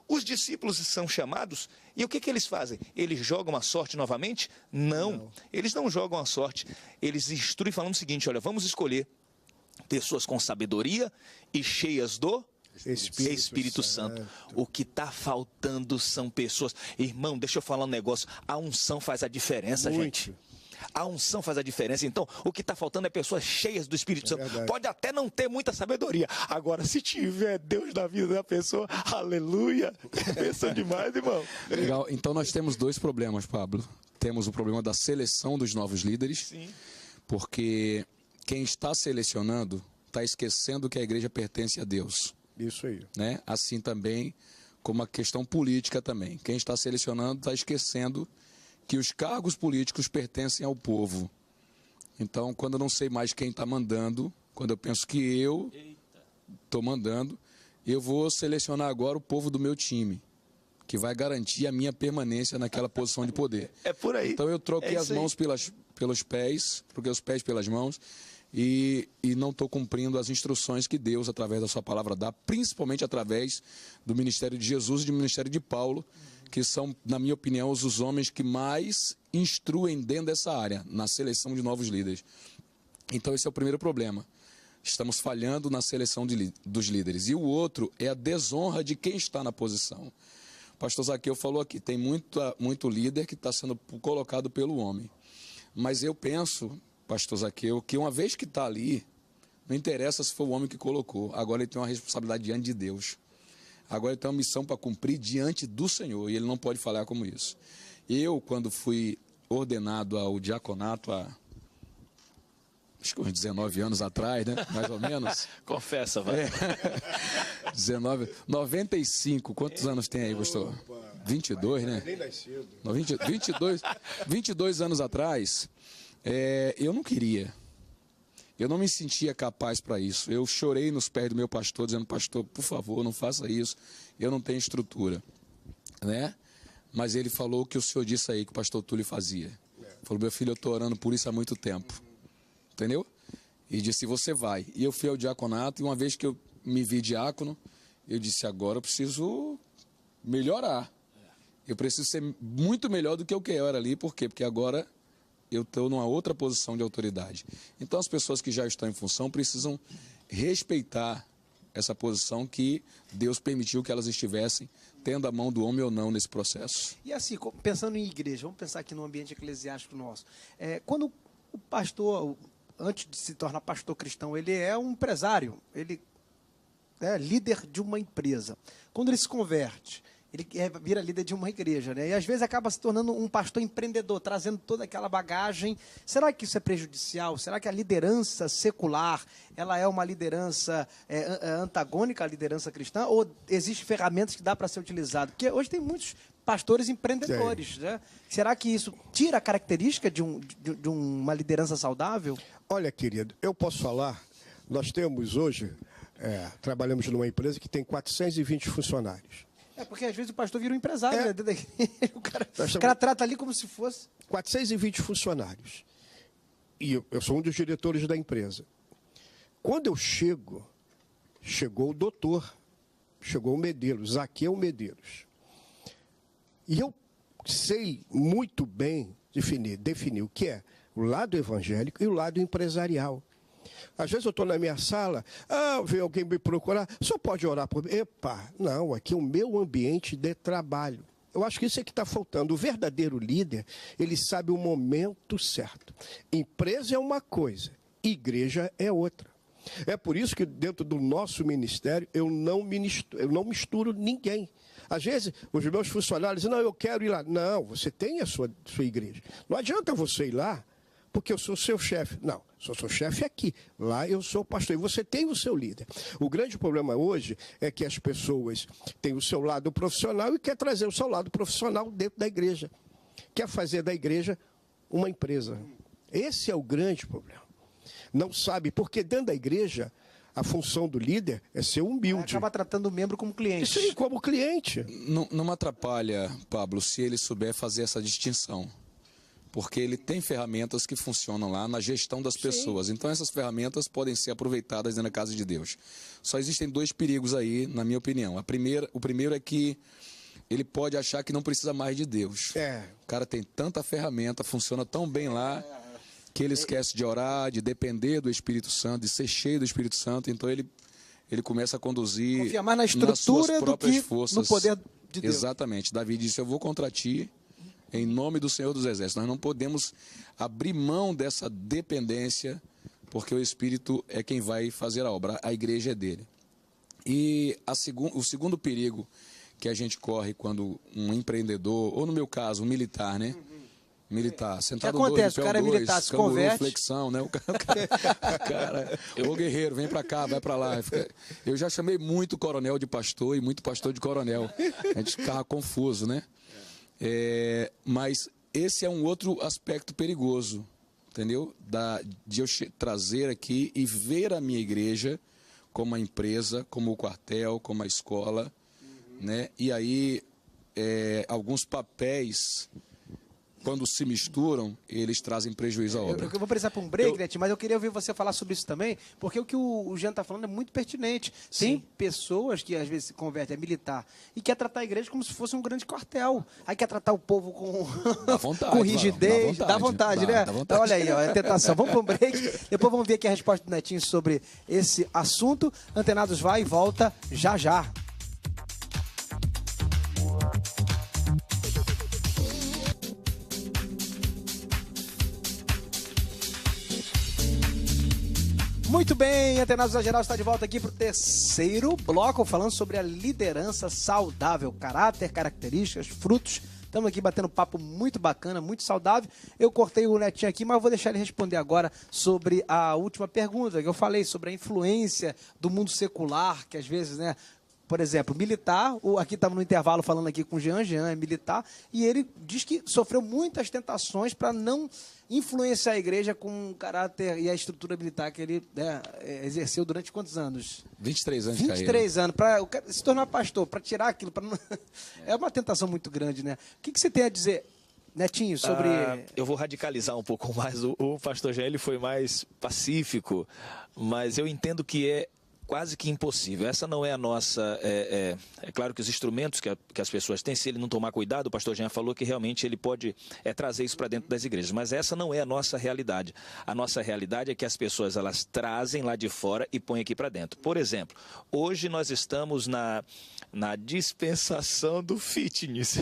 Os discípulos são chamados, e o que eles fazem? Eles jogam a sorte novamente? Não, eles não jogam a sorte. Eles instruem falando o seguinte, olha, vamos escolher pessoas com sabedoria e cheias do Espírito Santo. O que está faltando são pessoas... Irmão, deixa eu falar um negócio, a unção faz a diferença, gente. A unção faz a diferença. Então, o que está faltando é pessoas cheias do Espírito Santo. verdade. Pode até não ter muita sabedoria. Agora, se tiver Deus na vida da pessoa, aleluia. Pensa demais, irmão. Legal. Então nós temos dois problemas, Pablo. Temos o problema da seleção dos novos líderes, Sim. porque quem está selecionando está esquecendo que a igreja pertence a Deus, Isso aí. né? Assim também como a questão política também. Quem está selecionando está esquecendo que os cargos políticos pertencem ao povo. Então, quando eu não sei mais quem está mandando, quando eu penso que eu estou mandando, eu vou selecionar agora o povo do meu time, que vai garantir a minha permanência naquela posição de poder. É por aí. Então eu troquei É as isso aí. mãos pelos pés, troquei os pés pelas mãos e não estou cumprindo as instruções que Deus, através da sua palavra, dá, principalmente através do ministério de Jesus e do ministério de Paulo, que são, na minha opinião, os homens que mais instruem dentro dessa área, na seleção de novos líderes. Então esse é o primeiro problema. Estamos falhando na seleção dos líderes. E o outro é a desonra de quem está na posição. O pastor Zaqueu falou aqui, tem muito líder que está sendo colocado pelo homem. Mas eu penso, pastor Zaqueu, que uma vez que está ali, não interessa se foi o homem que colocou, agora ele tem uma responsabilidade diante de Deus. Agora ele tem uma missão para cumprir diante do Senhor, e ele não pode falhar como isso. Eu, quando fui ordenado ao diaconato acho que uns 19 anos atrás, né? Mais ou menos. Confessa, vai. 95. Quantos anos tem aí, pastor? 22, né? Nem nascido. Não, 22 anos atrás, eu não queria. Eu não me sentia capaz para isso. Eu chorei nos pés do meu pastor, dizendo, pastor, por favor, não faça isso. Eu não tenho estrutura. Né? Mas ele falou o que o senhor disse aí, que o pastor Túlio fazia. Falou, meu filho, eu estou orando por isso há muito tempo. Entendeu? E disse, você vai. E eu fui ao diaconato, e uma vez que eu me vi diácono, eu disse, agora eu preciso melhorar. Eu preciso ser muito melhor do que eu era ali. Por quê? Porque agora eu estou numa outra posição de autoridade. Então as pessoas que já estão em função precisam respeitar essa posição que Deus permitiu que elas estivessem, tendo a mão do homem ou não nesse processo. E assim, pensando em igreja, vamos pensar aqui no ambiente eclesiástico nosso. Quando o pastor, antes de se tornar pastor cristão, ele é um empresário, ele é líder de uma empresa. Quando ele se converte, ele vira líder de uma igreja, né? E às vezes acaba se tornando um pastor empreendedor, trazendo toda aquela bagagem. Será que isso é prejudicial? Será que a liderança secular, ela é uma liderança antagônica à liderança cristã? Ou existem ferramentas que dá para ser utilizado? Porque hoje tem muitos pastores empreendedores, né? Será que isso tira a característica de uma liderança saudável? Olha, querido, eu posso falar, nós temos hoje, trabalhamos numa empresa que tem 420 funcionários. Porque às vezes o pastor vira um empresário, né? O Nós cara trata ali como se fosse... 420 funcionários. E eu sou um dos diretores da empresa. Quando eu chegou o doutor, chegou o Medeiros, Zaqueu Medeiros. E eu sei muito bem definir o que é o lado evangélico e o lado empresarial. Às vezes eu estou na minha sala, vem alguém me procurar, só pode orar por mim. Epa, não, aqui é o meu ambiente de trabalho. Eu acho que isso é que está faltando. O verdadeiro líder, ele sabe o momento certo. Empresa é uma coisa, igreja é outra. É por isso que dentro do nosso ministério eu não misturo ninguém. Às vezes, os meus funcionários dizem, não, eu quero ir lá. Não, você tem a sua igreja. Não adianta você ir lá, porque eu sou seu chefe. Não, sou seu chefe aqui. Lá eu sou pastor. E você tem o seu líder. O grande problema hoje é que as pessoas têm o seu lado profissional e quer trazer o seu lado profissional dentro da igreja. Quer fazer da igreja uma empresa. Esse é o grande problema. Não sabe, porque dentro da igreja, a função do líder é ser humilde. Acaba tratando o membro como cliente. Sim, como cliente. Não me atrapalha, Pablo, se ele souber fazer essa distinção. Porque ele tem ferramentas que funcionam lá na gestão das pessoas. Então, essas ferramentas podem ser aproveitadas dentro da casa de Deus. Só existem dois perigos aí, na minha opinião. O primeiro é que ele pode achar que não precisa mais de Deus. O cara tem tanta ferramenta, funciona tão bem lá, que ele esquece de orar, de depender do Espírito Santo, de ser cheio do Espírito Santo. Então, ele começa a conduzir confia mais na nas suas estrutura próprias do que forças. no poder de Deus. Exatamente. Davi disse, eu vou contra ti Em nome do Senhor dos Exércitos. Nós não podemos abrir mão dessa dependência, porque o Espírito é quem vai fazer a obra, a igreja é dele. E o segundo perigo que a gente corre quando um empreendedor, ou no meu caso, um militar, né? Militar, sentado O que acontece? dois, O cara é dois, militar, se canguru, converte. flexão, né? O cara, ô guerreiro, vem pra cá, vai pra lá. Eu já chamei muito coronel de pastor e muito pastor de coronel. A gente ficava confuso, né? Mas esse é um outro aspecto perigoso, entendeu? De eu trazer aqui e ver a minha igreja como a empresa, como o quartel, como a escola, né? E aí, alguns papéis, quando se misturam, eles trazem prejuízo à obra. Eu vou precisar para um break, Netinho, mas eu queria ouvir você falar sobre isso também, porque o que o Jean está falando é muito pertinente. Tem pessoas que às vezes se convertem a militar e quer tratar a igreja como se fosse um grande quartel. Aí quer tratar o povo com, Dá vontade, com rigidez. dá Dá vontade, né? dá vontade. Então, olha aí, ó, é tentação. Vamos para um break, depois vamos ver aqui a resposta do Netinho sobre esse assunto. Antenados vai e volta já já. Muito bem, Antenados da Geral está de volta aqui para o terceiro bloco, falando sobre a liderança saudável, caráter, características, frutos. Estamos aqui batendo um papo muito bacana, muito saudável. Eu cortei o Netinho aqui, mas vou deixar ele responder agora sobre a última pergunta que eu falei, sobre a influência do mundo secular, que às vezes, né... Por exemplo, militar, aqui estava no intervalo falando aqui com o Jean é militar, e ele diz que sofreu muitas tentações para não influenciar a igreja com o caráter e a estrutura militar que ele exerceu durante quantos anos? 23 anos de carreira. 23 anos, para se tornar pastor, para tirar aquilo. Não... É uma tentação muito grande, né? O que você tem a dizer, Netinho, sobre... Eu vou radicalizar um pouco mais. O pastor Jean, ele foi mais pacífico, mas eu entendo que é quase que impossível. Essa não é a nossa... É claro que os instrumentos que as pessoas têm, se ele não tomar cuidado, o pastor Jean falou que realmente ele pode trazer isso para dentro das igrejas, mas essa não é a nossa realidade. A nossa realidade é que as pessoas, elas trazem lá de fora e põem aqui para dentro. Por exemplo, hoje nós estamos na dispensação do fitness.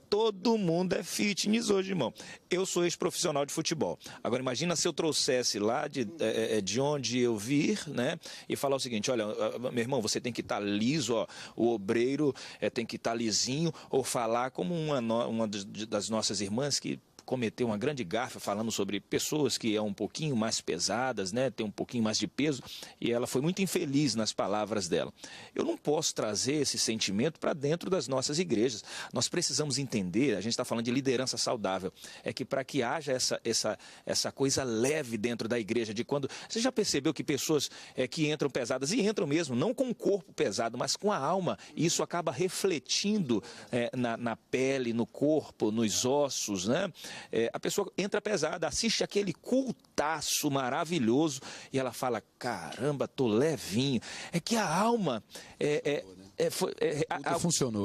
Todo mundo é fitness hoje, irmão. Eu sou ex-profissional de futebol. Agora, imagina se eu trouxesse lá de onde eu vir, né? E falar o seguinte, olha, meu irmão, você tem que estar liso, ó, o obreiro tem que estar lisinho, ou falar como uma das nossas irmãs que cometeu uma grande gafe falando sobre pessoas que são um pouquinho mais pesadas, né, tem um pouquinho mais de peso, e ela foi muito infeliz nas palavras dela. Eu não posso trazer esse sentimento para dentro das nossas igrejas. Nós precisamos entender, a gente está falando de liderança saudável, é que para que haja essa coisa leve dentro da igreja, de quando... Você já percebeu que pessoas que entram pesadas, e entram mesmo, não com o corpo pesado, mas com a alma, e isso acaba refletindo na pele, no corpo, nos ossos, né? A pessoa entra pesada, assiste aquele cultaço maravilhoso e ela fala, caramba, tô levinho. É que a alma...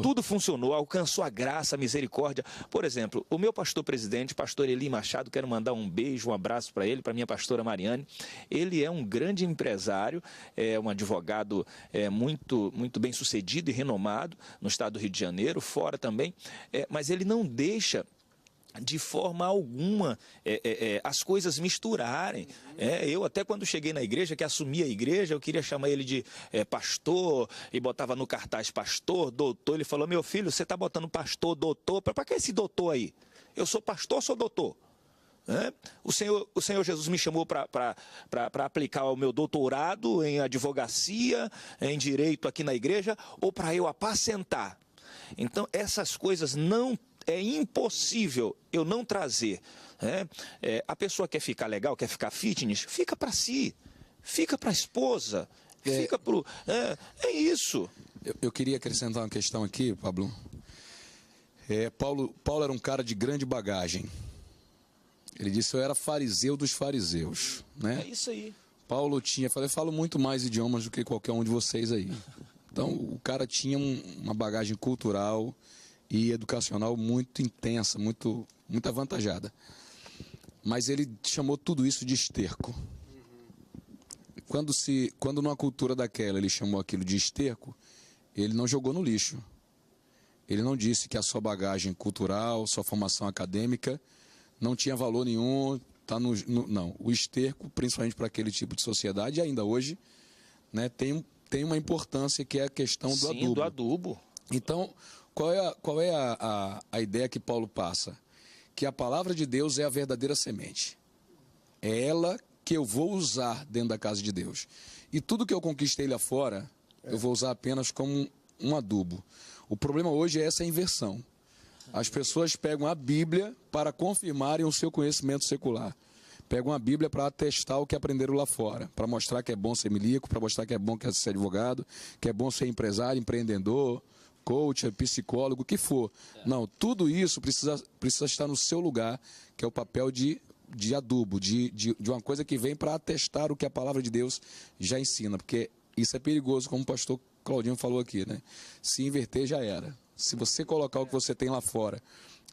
Tudo funcionou, alcançou a graça, a misericórdia. Por exemplo, o meu pastor presidente, pastor Eli Machado, quero mandar um beijo, um abraço para ele, para minha pastora Mariane. Ele é um grande empresário, um advogado muito, muito bem sucedido e renomado no estado do Rio de Janeiro, fora também, mas ele não deixa de forma alguma as coisas misturarem. Eu até quando cheguei na igreja, que assumi a igreja, eu queria chamar ele de pastor, e botava no cartaz pastor, doutor. Ele falou, meu filho, você está botando pastor, doutor, para que esse doutor aí? Eu sou pastor ou sou doutor? O Senhor Jesus me chamou para aplicar o meu doutorado em advocacia, em direito aqui na igreja, ou para eu apacentar? Então, essas coisas não... É impossível eu não trazer. A pessoa quer ficar legal, quer ficar fitness, fica para si, fica para a esposa, fica para o... É isso. Eu queria acrescentar uma questão aqui, Pablo. Paulo era um cara de grande bagagem. Ele disse, eu era fariseu dos fariseus. Né? É isso aí. Paulo tinha... Eu falo muito mais idiomas do que qualquer um de vocês aí. Então, o cara tinha uma bagagem cultural e educacional muito intensa, muito avantajada. Mas ele chamou tudo isso de esterco. Quando numa cultura daquela ele chamou aquilo de esterco, ele não jogou no lixo. Ele não disse que a sua bagagem cultural, sua formação acadêmica não tinha valor nenhum. Tá não, o esterco, principalmente para aquele tipo de sociedade, ainda hoje, né, tem uma importância que é a questão do adubo. do adubo. Então, qual é a ideia que Paulo passa? Que a palavra de Deus é a verdadeira semente. É ela que eu vou usar dentro da casa de Deus. E tudo que eu conquistei lá fora, eu vou usar apenas como um adubo. O problema hoje é essa inversão. As pessoas pegam a Bíblia para confirmarem o seu conhecimento secular. Pegam a Bíblia para atestar o que aprenderam lá fora, para mostrar que é bom ser milico, para mostrar que é bom ser advogado, que é bom ser empresário, empreendedor, coach, psicólogo, o que for. Não, tudo isso precisa estar no seu lugar, que é o papel de adubo, de uma coisa que vem para atestar o que a palavra de Deus já ensina, porque isso é perigoso, como o pastor Claudinho falou aqui, né? Se inverter, já era. Se você colocar o que você tem lá fora,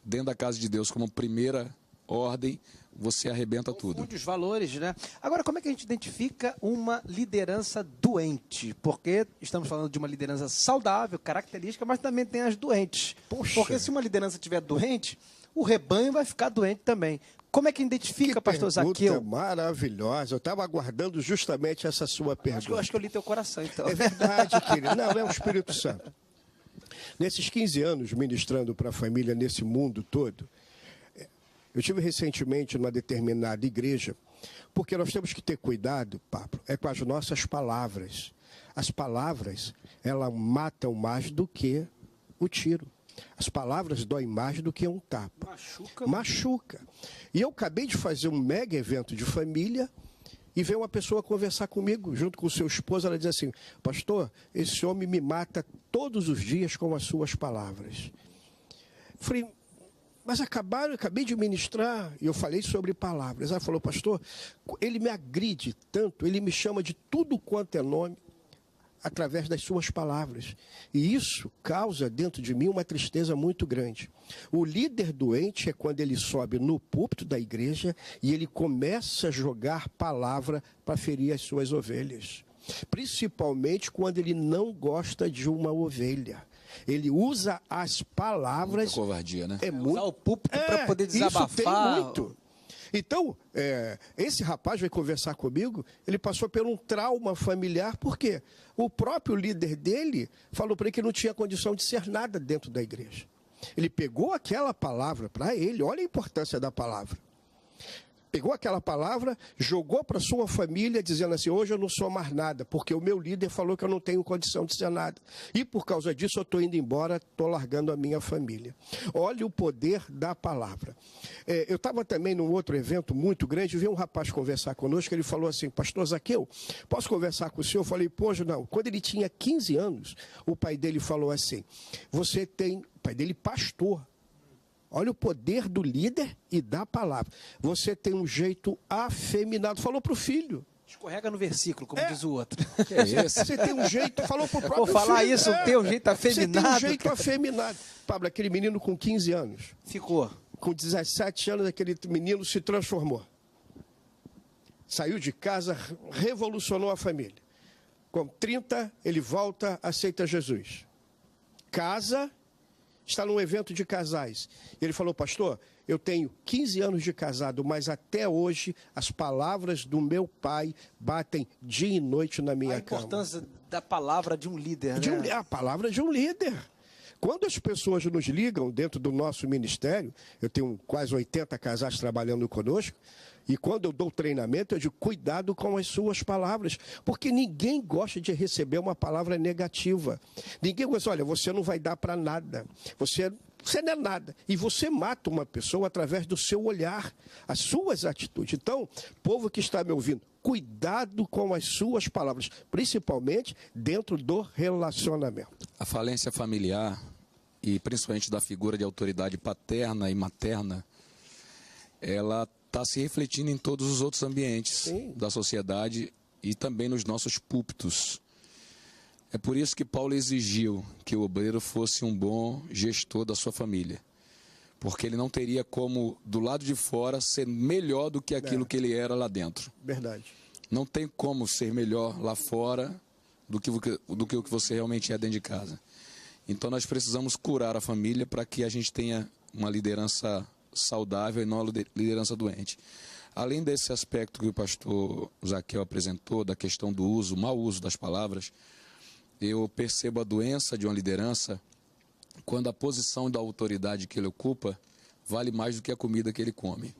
dentro da casa de Deus, como primeira ordem, você arrebenta tudo. Confunde os valores, né? Agora, como é que a gente identifica uma liderança doente? Porque estamos falando de uma liderança saudável, característica, mas também tem as doentes. Poxa. Porque se uma liderança estiver doente, o rebanho vai ficar doente também. Como é que identifica, pastor Zaqueu? Maravilhosa. Eu estava aguardando justamente essa sua pergunta. Acho que eu li teu coração, então. É verdade, querido. Não, é o Espírito Santo. Nesses 15 anos ministrando para a família nesse mundo todo, eu tive recentemente numa determinada igreja, porque nós temos que ter cuidado, Pablo, com as nossas palavras. As palavras, elas matam mais do que o tiro. As palavras doem mais do que um tapa. Machuca. E eu acabei de fazer um mega evento de família e veio uma pessoa conversar comigo, junto com o seu esposo. Ela diz assim: pastor, esse homem me mata todos os dias com as suas palavras. Eu falei, mas acabei de ministrar e eu falei sobre palavras. Ela falou, pastor, ele me agride tanto, ele me chama de tudo quanto é nome, através das suas palavras. E isso causa dentro de mim uma tristeza muito grande. O líder doente é quando ele sobe no púlpito da igreja e ele começa a jogar palavra para ferir as suas ovelhas. Principalmente quando ele não gosta de uma ovelha. Ele usa as palavras... Muita covardia, né? Usar o púlpito para poder desabafar. Isso tem muito. Então, esse rapaz vai conversar comigo, ele passou por um trauma familiar, por quê? O próprio líder dele falou para ele que não tinha condição de ser nada dentro da igreja. Ele pegou aquela palavra para ele, olha a importância da palavra. Pegou aquela palavra, jogou para sua família, dizendo assim, hoje eu não sou mais nada, porque o meu líder falou que eu não tenho condição de ser nada. E por causa disso eu estou indo embora, estou largando a minha família. Olha o poder da palavra. Eu estava também num outro evento muito grande, veio um rapaz conversar conosco, ele falou assim, pastor Zaqueu, posso conversar com o senhor? Eu falei, pois não. Quando ele tinha 15 anos, o pai dele falou assim, o pai dele pastor, olha o poder do líder e da palavra. Você tem um jeito afeminado. Falou para o filho. Escorrega no versículo, como diz o outro. Que é esse? Você tem um jeito, falou para o próprio Vou falar filho. isso, tem um jeito afeminado. Você tem um jeito afeminado. Pablo, aquele menino com 15 anos. Ficou. Com 17 anos, aquele menino se transformou. Saiu de casa, revolucionou a família. Com 30, ele volta, aceita Jesus. Casa... Está num evento de casais. Ele falou, pastor, eu tenho 15 anos de casado, mas até hoje as palavras do meu pai batem dia e noite na minha cama. A importância da palavra de um líder, né? A palavra de um líder. Quando as pessoas nos ligam dentro do nosso ministério, eu tenho quase 80 casais trabalhando conosco, e quando eu dou treinamento, eu digo, cuidado com as suas palavras, porque ninguém gosta de receber uma palavra negativa. Ninguém gosta, olha, você não vai dar para nada, você não é nada. E você mata uma pessoa através do seu olhar, as suas atitudes. Então, povo que está me ouvindo, cuidado com as suas palavras, principalmente dentro do relacionamento. A falência familiar, e principalmente da figura de autoridade paterna e materna, ela está se refletindo em todos os outros ambientes da sociedade e também nos nossos púlpitos. É por isso que Paulo exigiu que o obreiro fosse um bom gestor da sua família. Porque ele não teria como, do lado de fora, ser melhor do que aquilo que ele era lá dentro. Verdade. Não tem como ser melhor lá fora do que o que você realmente é dentro de casa. Então nós precisamos curar a família para que a gente tenha uma liderança saudável e não uma liderança doente. Além desse aspecto que o pastor Zaqueu apresentou, da questão do uso, mau uso das palavras, eu percebo a doença de uma liderança quando a posição da autoridade que ele ocupa vale mais do que a comida que ele come.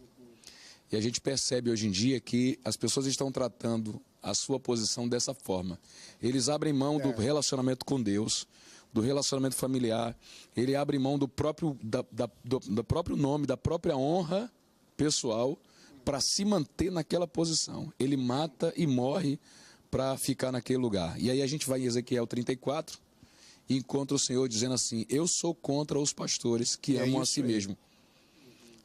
E a gente percebe hoje em dia que as pessoas estão tratando a sua posição dessa forma. Eles abrem mão do relacionamento com Deus, do relacionamento familiar, ele abre mão do próprio, do próprio nome, da própria honra pessoal para se manter naquela posição. Ele mata e morre para ficar naquele lugar. E aí a gente vai em Ezequiel 34 e encontra o Senhor dizendo assim: eu sou contra os pastores que amam a si mesmo.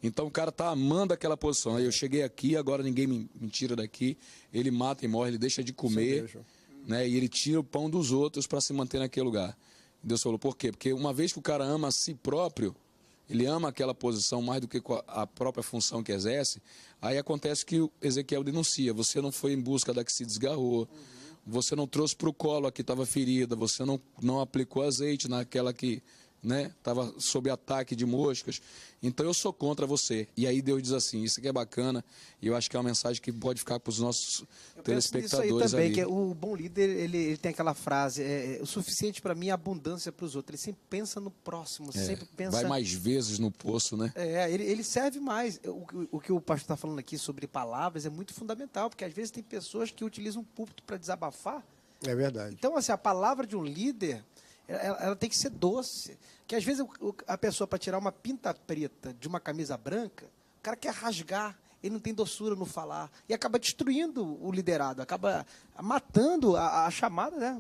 Então o cara está amando aquela posição. Eu cheguei aqui, agora ninguém me tira daqui. Ele mata e morre, ele deixa de comer, né? E ele tira o pão dos outros para se manter naquele lugar. Deus falou, por quê? Porque uma vez que o cara ama a si próprio, ele ama aquela posição mais do que a própria função que exerce, aí acontece que o Ezequiel denuncia: você não foi em busca da que se desgarrou, você não trouxe para o colo a que estava ferida, você não aplicou azeite naquela que estava sob ataque de moscas, então eu sou contra você. E aí Deus diz assim, isso aqui é bacana, e eu acho que é uma mensagem que pode ficar para os nossos telespectadores. Isso aí também, ali. que o bom líder, ele tem aquela frase, o suficiente para mim é abundância para os outros. Ele sempre pensa no próximo, sempre pensa... Vai mais vezes no poço, né? Ele serve mais. O que o pastor está falando aqui sobre palavras é muito fundamental, porque às vezes tem pessoas que utilizam o púlpito para desabafar. É verdade. Então, assim, a palavra de um líder, ela tem que ser doce. Que às vezes a pessoa, para tirar uma pinta preta de uma camisa branca, o cara quer rasgar, ele não tem doçura no falar, e acaba destruindo o liderado, acaba matando a chamada, né,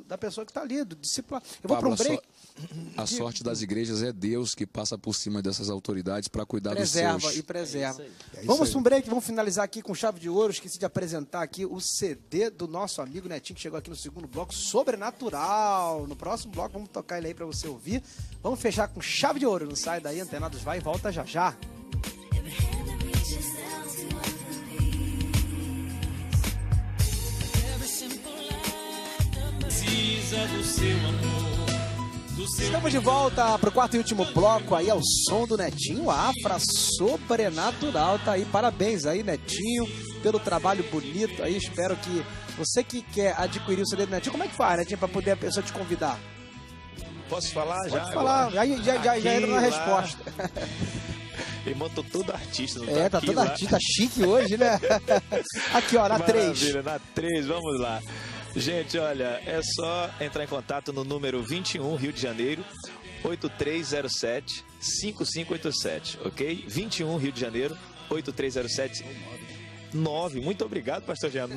da pessoa que está ali, do discípulo. Eu vou para um break. A sorte das igrejas é Deus que passa por cima dessas autoridades para cuidar dos seus. Preserva e preserva. Vamos para um break, vamos finalizar aqui com chave de ouro. Esqueci de apresentar aqui o CD do nosso amigo Netinho, que chegou aqui no segundo bloco, Sobrenatural. No próximo bloco vamos tocar ele aí para você ouvir. Vamos fechar com chave de ouro. Não sai daí, Antenados vai e volta já já. Precisa do seu amor. Estamos de volta para o quarto e último bloco aí, ao som do Netinho Afra, Sobrenatural. Tá aí, parabéns aí, Netinho, pelo trabalho bonito aí. Espero que você que quer adquirir o CD do Netinho, como é que faz, Netinho, para poder a pessoa te convidar? Posso falar já? Pode falar, já entra na resposta. Irmão, tô todo artista. Não tá aqui, todo lá. artista chique hoje, né? Aqui, ó, na 3. Maravilha, na 3, vamos lá. Gente, olha, é só entrar em contato no número 21, Rio de Janeiro, 8307-5587, ok? 21, Rio de Janeiro, 8307-9. Muito obrigado, pastor Jean.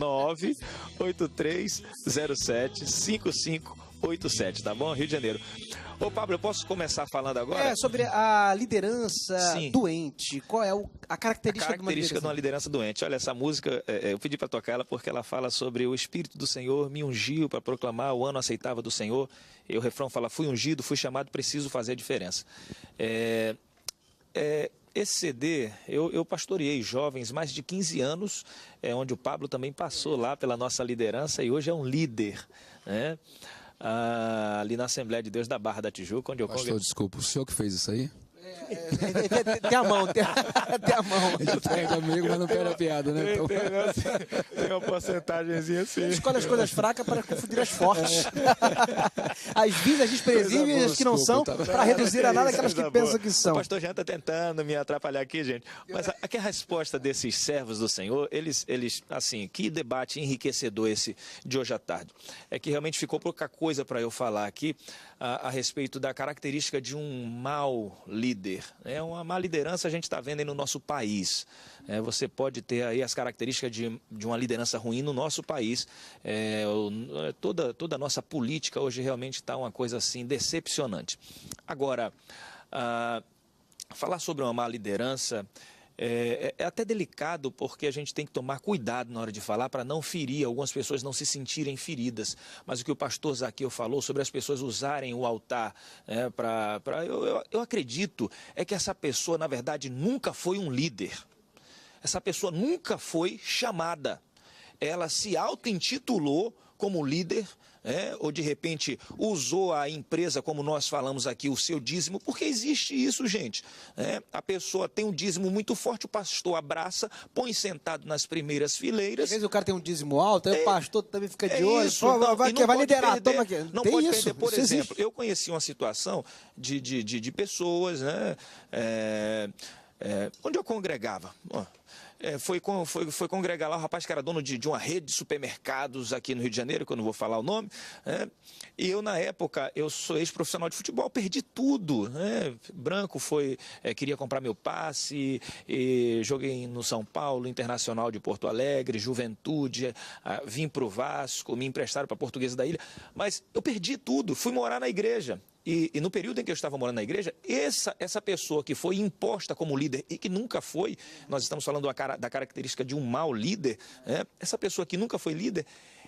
98307-5587, tá bom? Rio de Janeiro. Ô, Pablo, eu posso começar falando agora? Sobre a liderança doente. Qual é a característica de uma liderança doente? Olha, essa música, eu pedi para tocar ela porque ela fala sobre o Espírito do Senhor me ungiu para proclamar o ano aceitável do Senhor. E o refrão fala, fui ungido, fui chamado, preciso fazer a diferença. Esse CD, eu pastoreei jovens mais de 15 anos, onde o Pablo também passou lá pela nossa liderança e hoje é um líder, né? Ali na Assembleia de Deus da Barra da Tijuca, onde eu Pastor, desculpa, o senhor que fez isso aí? Tem a mão, tem a mão. A gente perde amigo, mas não perde a piada, né? Então... Tem uma porcentagemzinha assim. Escolhe as coisas fracas para confundir as fortes. As visas desprezíveis e as que não são, para reduzir a nada aquelas que pensam que são. O pastor já está tentando me atrapalhar aqui, gente. Mas aqui a resposta desses servos do Senhor, eles, assim, que debate enriquecedor esse de hoje à tarde. É que realmente ficou pouca coisa para eu falar aqui a respeito da característica de um mau líder. Uma má liderança a gente está vendo aí no nosso país. Você pode ter aí as características de uma liderança ruim no nosso país. Toda a nossa política hoje realmente está uma coisa assim decepcionante. Agora, falar sobre uma má liderança é até delicado, porque a gente tem que tomar cuidado na hora de falar para não ferir, algumas pessoas não se sentirem feridas. Mas o que o pastor Zaqueu falou sobre as pessoas usarem o altar, eu acredito que essa pessoa, na verdade, nunca foi um líder. Essa pessoa nunca foi chamada. Ela se auto-intitulou como líder, ou de repente usou a empresa, como nós falamos aqui, o seu dízimo, porque existe isso, gente. A pessoa tem um dízimo muito forte, o pastor abraça, põe sentado nas primeiras fileiras. Às vezes o cara tem um dízimo alto, aí o pastor também fica de olho. Isso, não, vai e não pode liderar, perder, toma aqui. Não Tem pode isso, perder. Por isso exemplo, existe. eu conheci uma situação de pessoas, né, onde eu congregava. Foi congregar lá o rapaz que era dono de uma rede de supermercados aqui no Rio de Janeiro, que eu não vou falar o nome. E eu, na época, eu sou ex-profissional de futebol, perdi tudo. Branco queria comprar meu passe, e joguei no São Paulo, Internacional de Porto Alegre, Juventude, vim para o Vasco, me emprestaram para a Portuguesa da Ilha. Mas eu perdi tudo, fui morar na igreja. E no período em que eu estava morando na igreja, essa pessoa que foi imposta como líder e que nunca foi, nós estamos falando da característica de um mau líder, essa pessoa que nunca foi líder,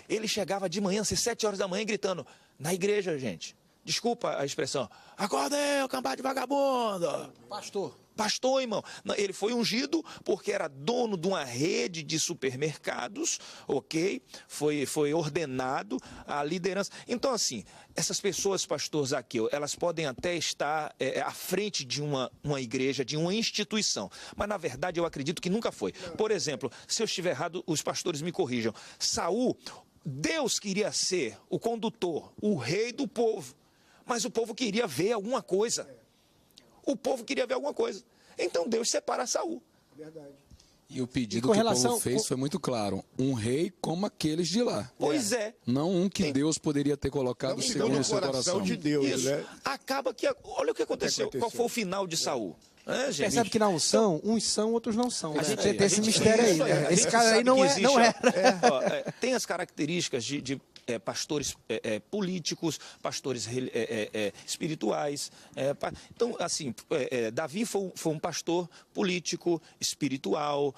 ele chegava de manhã, às 7 horas da manhã, gritando, na igreja, gente, desculpa a expressão, acorda aí, cambada de vagabundo. Pastor, irmão. Ele foi ungido porque era dono de uma rede de supermercados, ok? Foi ordenado a liderança. Então, assim, essas pessoas, pastor Zaqueu, elas podem até estar à frente de uma igreja, de uma instituição. Mas, na verdade, eu acredito que nunca foi. Por exemplo, se eu estiver errado, os pastores me corrijam. Saul, Deus queria ser o condutor, o rei do povo. Mas o povo queria ver alguma coisa. O povo queria ver alguma coisa. Então Deus separa Saul. Verdade. E o pedido que o povo fez foi muito claro. Um rei como aqueles de lá. Pois é. Não um que Deus poderia ter colocado segundo o seu coração. De Deus, isso. Né? Acaba que... Olha o que aconteceu. Qual foi o final de Saul? Gente? Percebe que na unção, uns são, outros não são. A gente tem esse mistério aí. Né? Esse cara aí não era. Tem as características de pastores políticos, pastores espirituais. Então, assim, Davi foi um pastor político, espiritual,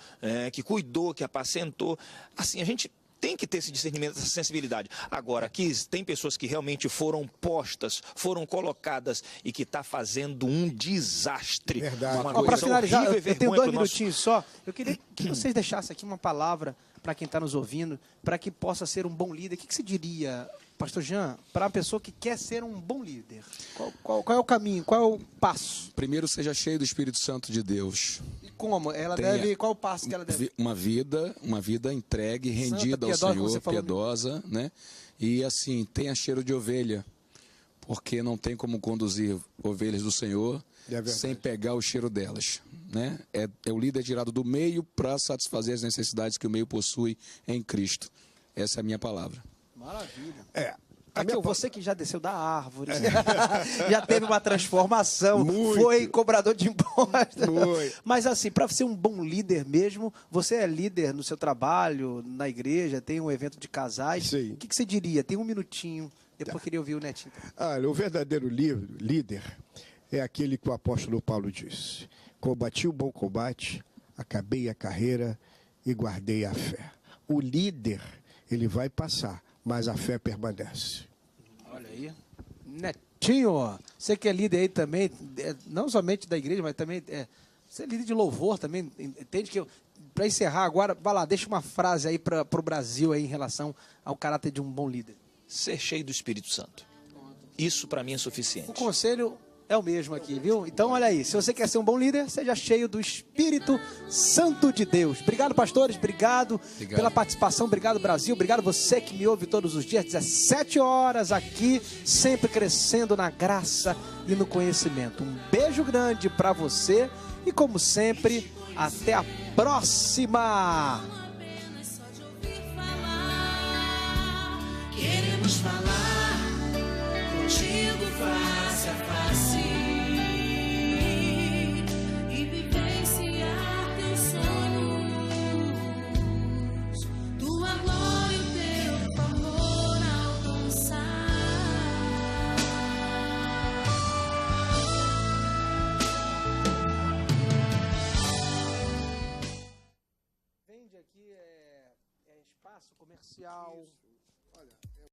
que cuidou, que apacentou. Assim, a gente tem que ter esse discernimento, essa sensibilidade. Agora, aqui tem pessoas que realmente foram postas, foram colocadas e que está fazendo um desastre. Verdade. Para finalizar, eu tenho 2 minutinhos minutinhos só. Eu queria que vocês deixassem aqui uma palavra para quem está nos ouvindo, para que possa ser um bom líder. O que você diria, pastor Jean, para uma pessoa que quer ser um bom líder? Qual é o caminho? Qual é o passo? Primeiro, seja cheio do Espírito Santo de Deus. E como? Qual o passo que ela deve? Uma vida entregue, rendida Santa, ao Senhor, piedosa, né? E assim, tenha cheiro de ovelha, porque não tem como conduzir ovelhas do Senhor sem pegar o cheiro delas. Né? É o líder tirado do meio para satisfazer as necessidades que o meio possui em Cristo. Essa é a minha palavra. Maravilha. Você que já desceu da árvore, já teve uma transformação, foi cobrador de impostos. Mas assim, para ser um bom líder mesmo, você é líder no seu trabalho, na igreja, tem um evento de casais. Sim. O que você diria? Tem um minutinho, depois queria ouvir o Netinho. O verdadeiro líder é aquele que o apóstolo Paulo disse: combati o bom combate, acabei a carreira e guardei a fé. O líder, ele vai passar, mas a fé permanece. Olha aí. Netinho, você que é líder aí também, não somente da igreja, mas também você é líder de louvor também, entende que para encerrar agora, vai lá, deixa uma frase aí para o Brasil aí em relação ao caráter de um bom líder. Ser cheio do Espírito Santo. Isso para mim é suficiente. O conselho é o mesmo aqui, viu? Então, olha aí, se você quer ser um bom líder, seja cheio do Espírito Santo de Deus. Obrigado, pastores, obrigado pela participação, obrigado, Brasil, obrigado você que me ouve todos os dias, 17 horas aqui, sempre crescendo na graça e no conhecimento. Um beijo grande para você e, como sempre, até a próxima! Queremos falar contigo face a face e vivenciar teus sonhos, tua glória e o teu amor alcançar. Vende aqui espaço comercial.